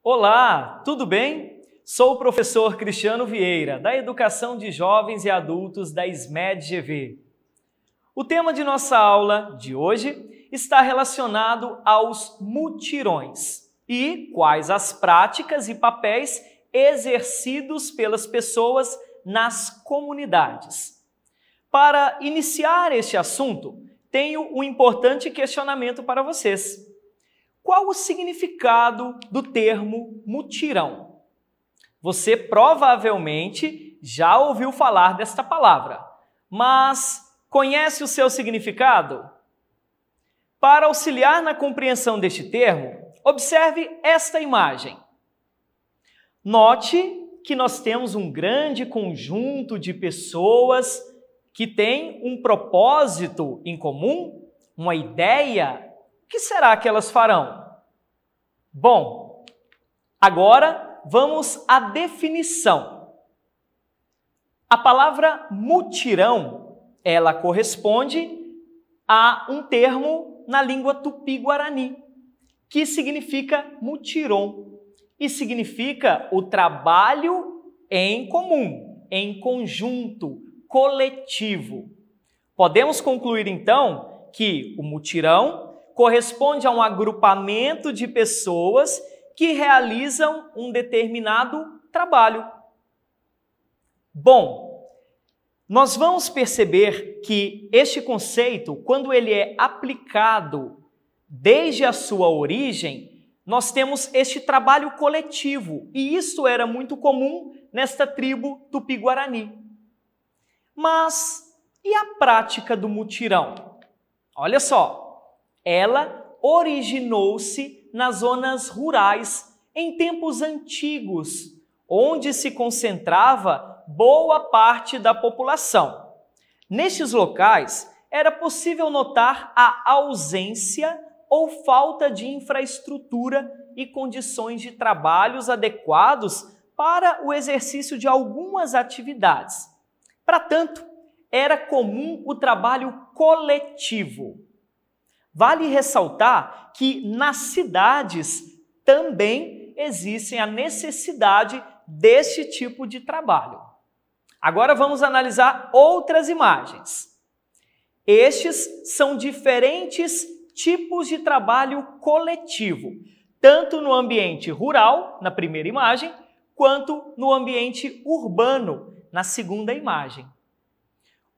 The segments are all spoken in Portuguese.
Olá, tudo bem? Sou o professor Cristiano Vieira, da Educação de Jovens e Adultos da SMED-GV. O tema de nossa aula de hoje está relacionado aos mutirões e quais as práticas e papéis exercidos pelas pessoas nas comunidades. Para iniciar este assunto, tenho um importante questionamento para vocês. Qual o significado do termo mutirão? Você provavelmente já ouviu falar desta palavra, mas conhece o seu significado? Para auxiliar na compreensão deste termo, observe esta imagem. Note que nós temos um grande conjunto de pessoas que têm um propósito em comum, uma ideia. O que será que elas farão? Bom, agora vamos à definição. A palavra mutirão, ela corresponde a um termo na língua tupi-guarani, que significa mutiron, e significa o trabalho em comum, em conjunto, coletivo. Podemos concluir então que o mutirão corresponde a um agrupamento de pessoas que realizam um determinado trabalho. Bom, nós vamos perceber que este conceito, quando ele é aplicado desde a sua origem, nós temos este trabalho coletivo, e isso era muito comum nesta tribo tupi-guarani. Mas e a prática do mutirão? Olha só. Ela originou-se nas zonas rurais em tempos antigos, onde se concentrava boa parte da população. Nestes locais, era possível notar a ausência ou falta de infraestrutura e condições de trabalhos adequados para o exercício de algumas atividades. Para tanto, era comum o trabalho coletivo. Vale ressaltar que nas cidades também existe a necessidade deste tipo de trabalho. Agora vamos analisar outras imagens. Estes são diferentes tipos de trabalho coletivo, tanto no ambiente rural, na primeira imagem, quanto no ambiente urbano, na segunda imagem.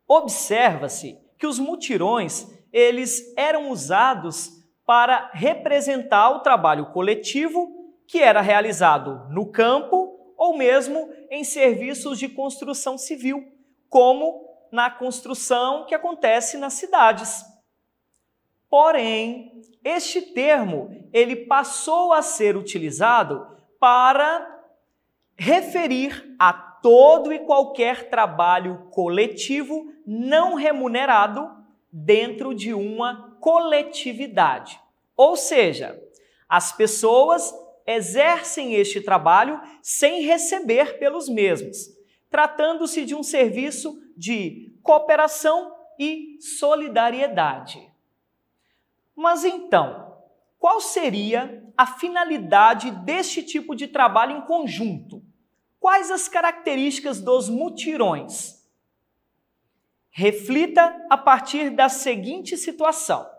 Observa-se que os mutirões eles eram usados para representar o trabalho coletivo que era realizado no campo ou mesmo em serviços de construção civil, como na construção que acontece nas cidades. Porém, este termo ele passou a ser utilizado para referir a todo e qualquer trabalho coletivo não remunerado dentro de uma coletividade. Ou seja, as pessoas exercem este trabalho sem receber pelos mesmos, tratando-se de um serviço de cooperação e solidariedade. Mas então, qual seria a finalidade deste tipo de trabalho em conjunto? Quais as características dos mutirões? Reflita a partir da seguinte situação.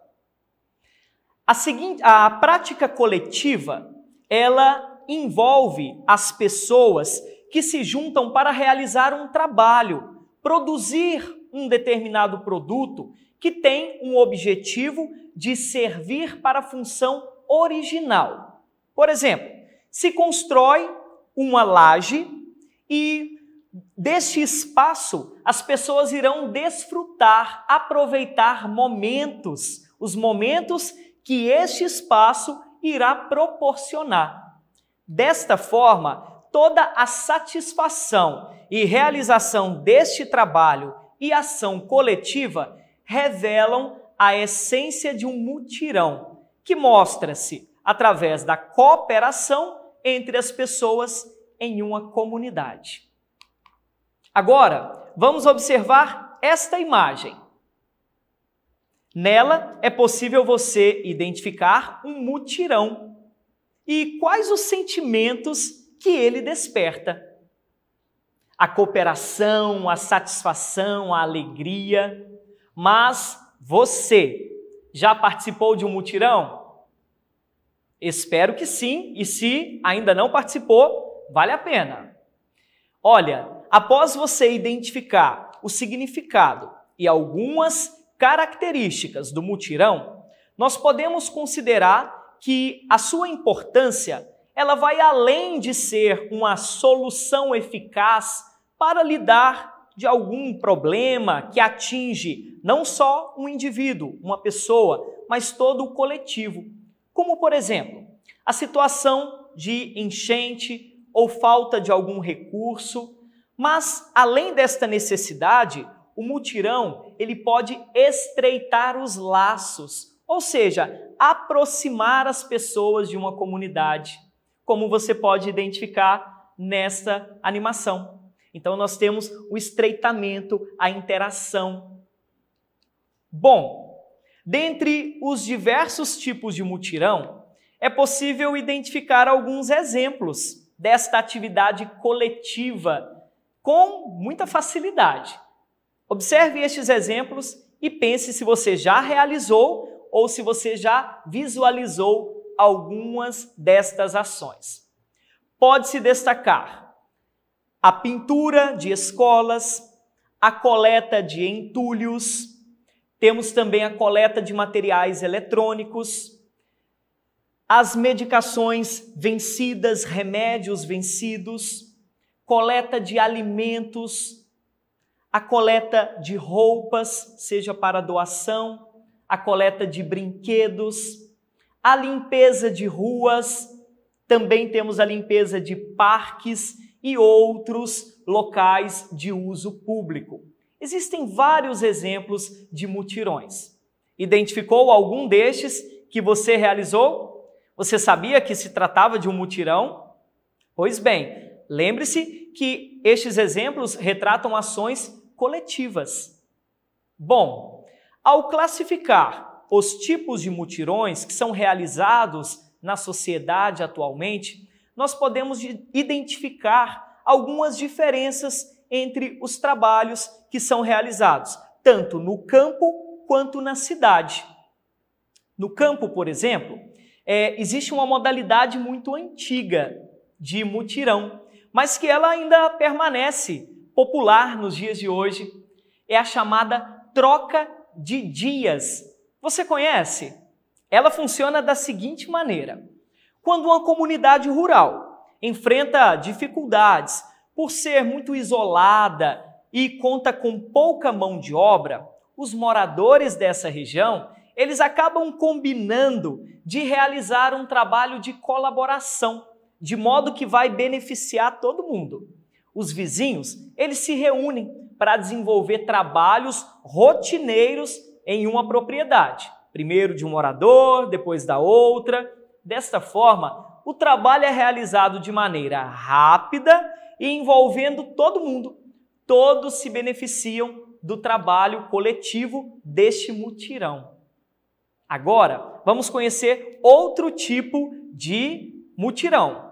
A prática coletiva, ela envolve as pessoas que se juntam para realizar um trabalho, produzir um determinado produto que tem um objetivo de servir para a função original. Por exemplo, se constrói uma laje e deste espaço, as pessoas irão desfrutar, aproveitar momentos, os momentos que este espaço irá proporcionar. Desta forma, toda a satisfação e realização deste trabalho e ação coletiva revelam a essência de um mutirão, que mostra-se através da cooperação entre as pessoas em uma comunidade. Agora, vamos observar esta imagem. Nela é possível você identificar um mutirão. e quais os sentimentos que ele desperta. A cooperação, a satisfação, a alegria. Mas você já participou de um mutirão? Espero que sim, e se ainda não participou, vale a pena. Olha, após você identificar o significado e algumas características do mutirão, nós podemos considerar que a sua importância ela vai além de ser uma solução eficaz para lidar de algum problema que atinge não só um indivíduo, uma pessoa, mas todo o coletivo. Como, por exemplo, a situação de enchente ou falta de algum recurso. Mas, além desta necessidade, o mutirão ele pode estreitar os laços, ou seja, aproximar as pessoas de uma comunidade, como você pode identificar nesta animação. Então, nós temos o estreitamento, a interação. Bom, dentre os diversos tipos de mutirão, é possível identificar alguns exemplos desta atividade coletiva com muita facilidade. Observe estes exemplos e pense se você já realizou ou se você já visualizou algumas destas ações. Pode-se destacar a pintura de escolas, a coleta de entulhos, temos também a coleta de materiais eletrônicos, as medicações vencidas, remédios vencidos, coleta de alimentos, a coleta de roupas, seja para doação, a coleta de brinquedos, a limpeza de ruas, também temos a limpeza de parques e outros locais de uso público. Existem vários exemplos de mutirões. Identificou algum destes que você realizou? Você sabia que se tratava de um mutirão? Pois bem, lembre-se que estes exemplos retratam ações coletivas. Bom, ao classificar os tipos de mutirões que são realizados na sociedade atualmente, nós podemos identificar algumas diferenças entre os trabalhos que são realizados, tanto no campo quanto na cidade. No campo, por exemplo, existe uma modalidade muito antiga de mutirão, mas que ela ainda permanece popular nos dias de hoje. É a chamada troca de dias. Você conhece? Ela funciona da seguinte maneira. Quando uma comunidade rural enfrenta dificuldades por ser muito isolada e conta com pouca mão de obra, os moradores dessa região, eles acabam combinando de realizar um trabalho de colaboração, de modo que vai beneficiar todo mundo. Os vizinhos, eles se reúnem para desenvolver trabalhos rotineiros em uma propriedade. Primeiro de um morador, depois da outra. Desta forma, o trabalho é realizado de maneira rápida e envolvendo todo mundo. Todos se beneficiam do trabalho coletivo deste mutirão. Agora, vamos conhecer outro tipo de mutirão.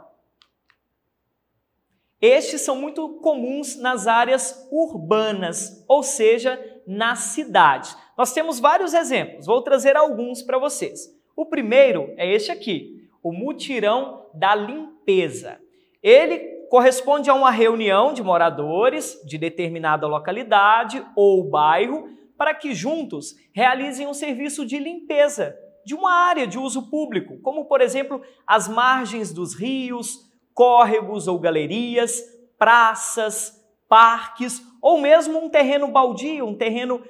Estes são muito comuns nas áreas urbanas, ou seja, nas cidades. Nós temos vários exemplos, vou trazer alguns para vocês. O primeiro é este aqui, o mutirão da limpeza. Ele corresponde a uma reunião de moradores de determinada localidade ou bairro para que juntos realizem um serviço de limpeza de uma área de uso público, como, por exemplo, as margens dos rios, córregos ou galerias, praças, parques ou mesmo um terreno baldio, um terreno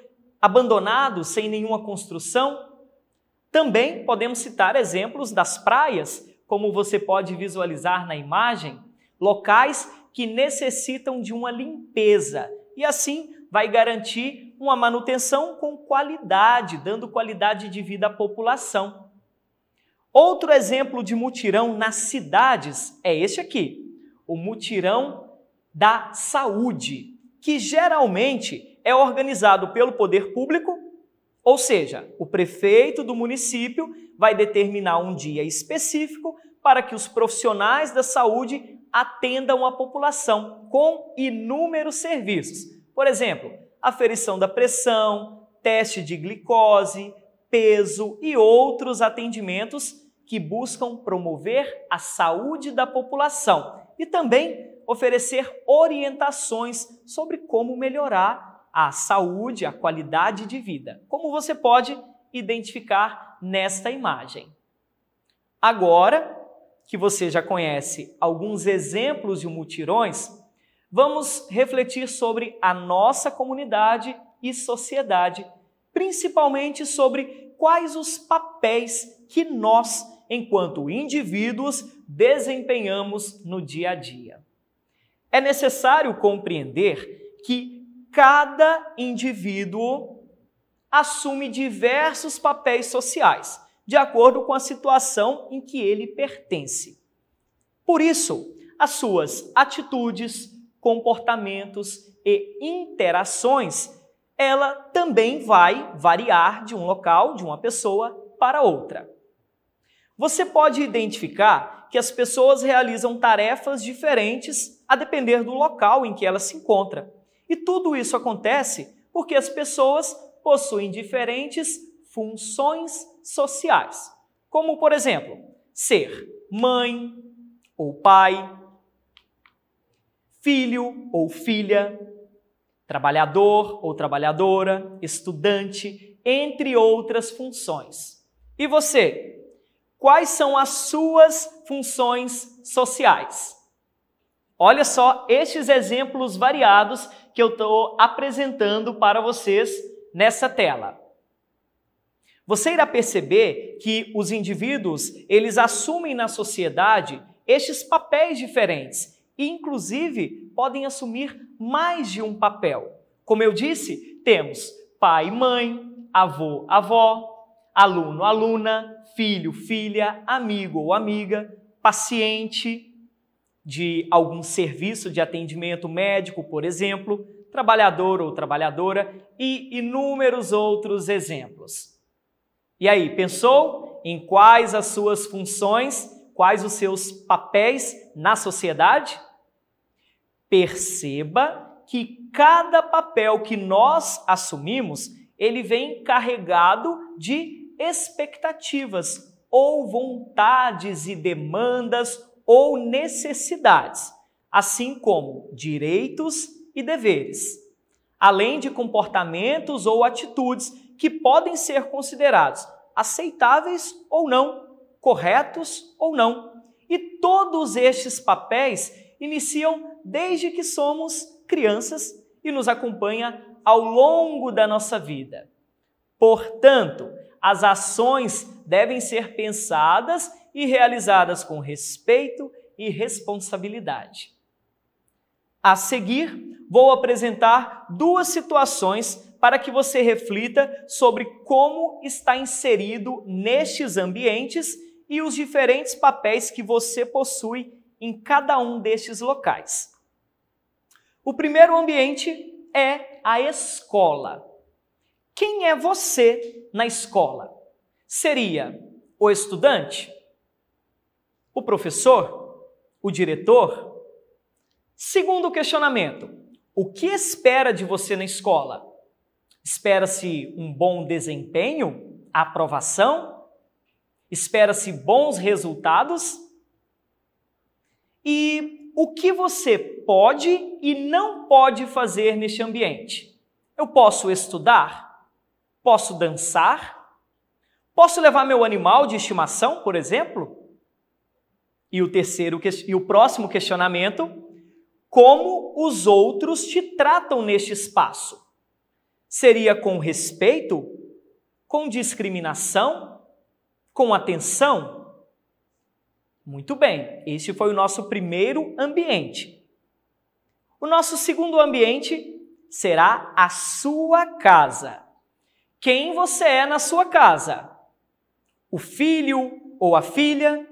abandonado, sem nenhuma construção. Também podemos citar exemplos das praias, como você pode visualizar na imagem, locais que necessitam de uma limpeza e assim vai garantir uma manutenção com qualidade, dando qualidade de vida à população. Outro exemplo de mutirão nas cidades é este aqui, o mutirão da saúde, que geralmente é organizado pelo poder público, ou seja, o prefeito do município vai determinar um dia específico para que os profissionais da saúde atendam a população com inúmeros serviços. Por exemplo, aferição da pressão, teste de glicose, peso e outros atendimentos que buscam promover a saúde da população e também oferecer orientações sobre como melhorar a saúde, a qualidade de vida, como você pode identificar nesta imagem. Agora que você já conhece alguns exemplos de mutirões, vamos refletir sobre a nossa comunidade e sociedade, principalmente sobre quais os papéis que nós, enquanto indivíduos, desempenhamos no dia a dia. É necessário compreender que cada indivíduo assume diversos papéis sociais, de acordo com a situação em que ele pertence. Por isso, as suas atitudes, comportamentos e interações, ela também vai variar de um local, de uma pessoa para outra. Você pode identificar que as pessoas realizam tarefas diferentes a depender do local em que ela se encontra. E tudo isso acontece porque as pessoas possuem diferentes funções sociais, como, por exemplo, ser mãe ou pai, filho ou filha, trabalhador ou trabalhadora, estudante, entre outras funções. E você? Quais são as suas funções sociais? Olha só estes exemplos variados que eu estou apresentando para vocês nessa tela. Você irá perceber que os indivíduos, eles assumem na sociedade estes papéis diferentes e, inclusive, podem assumir mais de um papel. Como eu disse, temos pai e mãe, avô, avó, aluno, aluna, filho, filha, amigo ou amiga, paciente de algum serviço de atendimento médico, por exemplo, trabalhador ou trabalhadora e inúmeros outros exemplos. E aí, pensou em quais as suas funções, quais os seus papéis na sociedade? Perceba que cada papel que nós assumimos, ele vem carregado de expectativas ou vontades e demandas ou necessidades, assim como direitos e deveres, além de comportamentos ou atitudes que podem ser considerados aceitáveis ou não, corretos ou não. E todos estes papéis iniciam desde que somos crianças e nos acompanham ao longo da nossa vida. Portanto, as ações devem ser pensadas e realizadas com respeito e responsabilidade. A seguir, vou apresentar duas situações para que você reflita sobre como está inserido nestes ambientes e os diferentes papéis que você possui em cada um destes locais. O primeiro ambiente é a escola. Quem é você na escola? Seria o estudante? O professor? O diretor? Segundo questionamento, o que espera de você na escola? Espera-se um bom desempenho? Aprovação? Espera-se bons resultados? E o que você pode e não pode fazer neste ambiente? Eu posso estudar? Posso dançar? Posso levar meu animal de estimação, por exemplo? E o próximo questionamento, como os outros te tratam neste espaço? Seria com respeito? Com discriminação? Com atenção? Muito bem, este foi o nosso primeiro ambiente. O nosso segundo ambiente será a sua casa. Quem você é na sua casa? O filho ou a filha?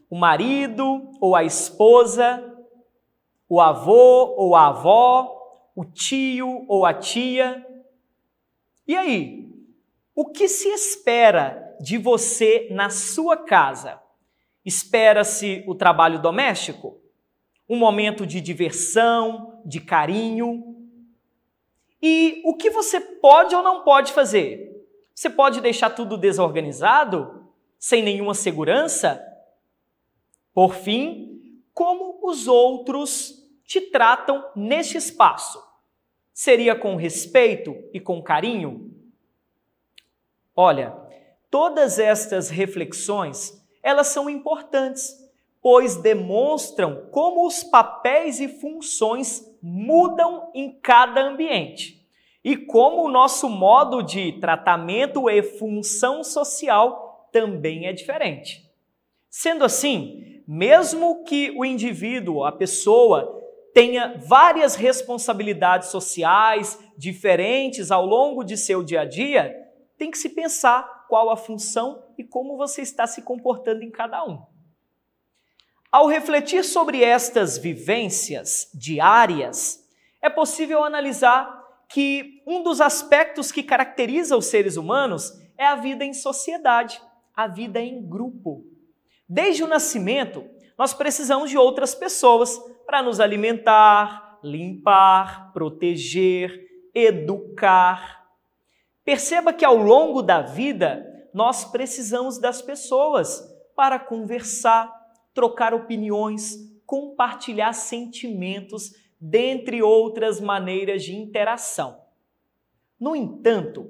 O marido ou a esposa? O avô ou a avó? O tio ou a tia? E aí, o que se espera de você na sua casa? Espera-se o trabalho doméstico? Um momento de diversão, de carinho? E o que você pode ou não pode fazer? Você pode deixar tudo desorganizado? Sem nenhuma segurança? Por fim, como os outros te tratam neste espaço? Seria com respeito e com carinho? Olha, todas estas reflexões, elas são importantes, pois demonstram como os papéis e funções mudam em cada ambiente e como o nosso modo de tratamento e função social também é diferente. Sendo assim, mesmo que o indivíduo, a pessoa, tenha várias responsabilidades sociais diferentes ao longo de seu dia a dia, tem que se pensar qual a função e como você está se comportando em cada um. Ao refletir sobre estas vivências diárias, é possível analisar que um dos aspectos que caracteriza os seres humanos é a vida em sociedade, a vida em grupo. Desde o nascimento, nós precisamos de outras pessoas para nos alimentar, limpar, proteger, educar. Perceba que ao longo da vida, nós precisamos das pessoas para conversar, trocar opiniões, compartilhar sentimentos, dentre outras maneiras de interação. No entanto,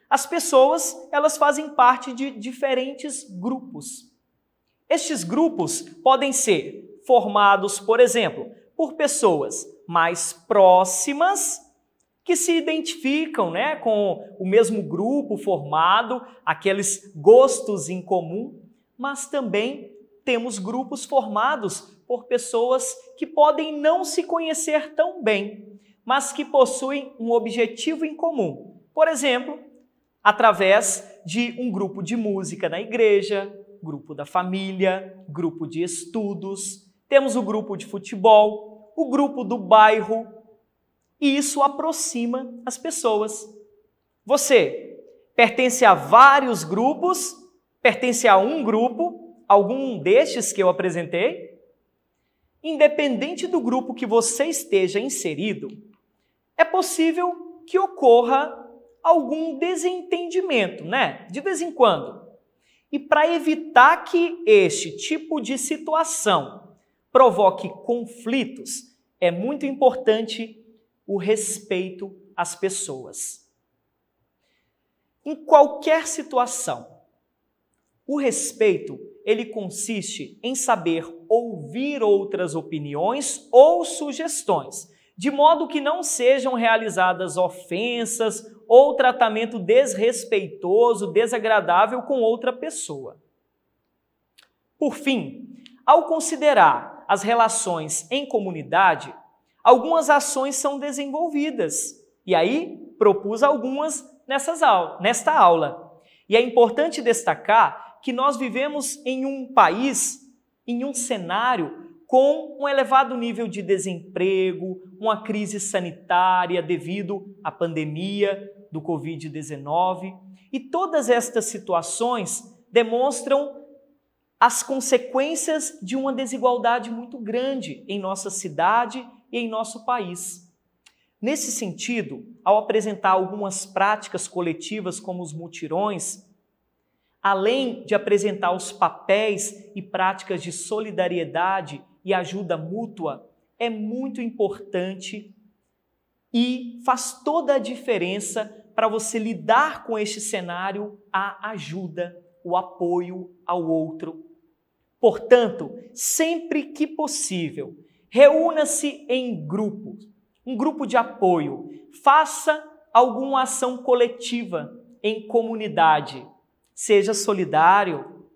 as pessoas, elas fazem parte de diferentes grupos. Estes grupos podem ser formados, por exemplo, por pessoas mais próximas que se identificam, com o mesmo grupo formado, aqueles gostos em comum, mas também temos grupos formados por pessoas que podem não se conhecer tão bem, mas que possuem um objetivo em comum. Por exemplo, através de um grupo de música na igreja, grupo da família, grupo de estudos, temos o grupo de futebol, o grupo do bairro, e isso aproxima as pessoas. Você pertence a vários grupos, pertence a um grupo, algum destes que eu apresentei? Independente do grupo que você esteja inserido, é possível que ocorra algum desentendimento, de vez em quando. E para evitar que este tipo de situação provoque conflitos, é muito importante o respeito às pessoas. Em qualquer situação, o respeito, ele consiste em saber ouvir outras opiniões ou sugestões, de modo que não sejam realizadas ofensas ou tratamento desrespeitoso, desagradável com outra pessoa. Por fim, ao considerar as relações em comunidade, algumas ações são desenvolvidas. E aí, propus algumas nesta aula. E é importante destacar que nós vivemos em um país, em um cenário com um elevado nível de desemprego, uma crise sanitária devido à pandemia do Covid-19. E todas estas situações demonstram as consequências de uma desigualdade muito grande em nossa cidade e em nosso país. Nesse sentido, ao apresentar algumas práticas coletivas como os mutirões, além de apresentar os papéis e práticas de solidariedade e ajuda mútua, é muito importante e faz toda a diferença para você lidar com este cenário, a ajuda, o apoio ao outro. Portanto, sempre que possível, reúna-se em grupo, um grupo de apoio, faça alguma ação coletiva em comunidade, seja solidário.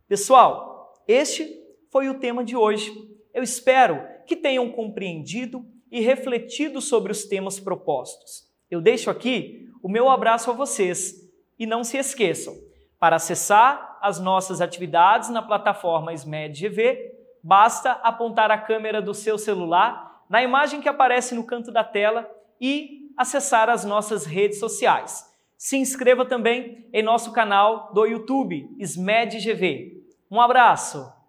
Pessoal, este foi o tema de hoje. Eu espero que tenham compreendido e refletido sobre os temas propostos. Eu deixo aqui o meu abraço a vocês e não se esqueçam, para acessar as nossas atividades na plataforma SMED GV, basta apontar a câmera do seu celular na imagem que aparece no canto da tela e acessar as nossas redes sociais. Se inscreva também em nosso canal do YouTube, SMED GV. Um abraço!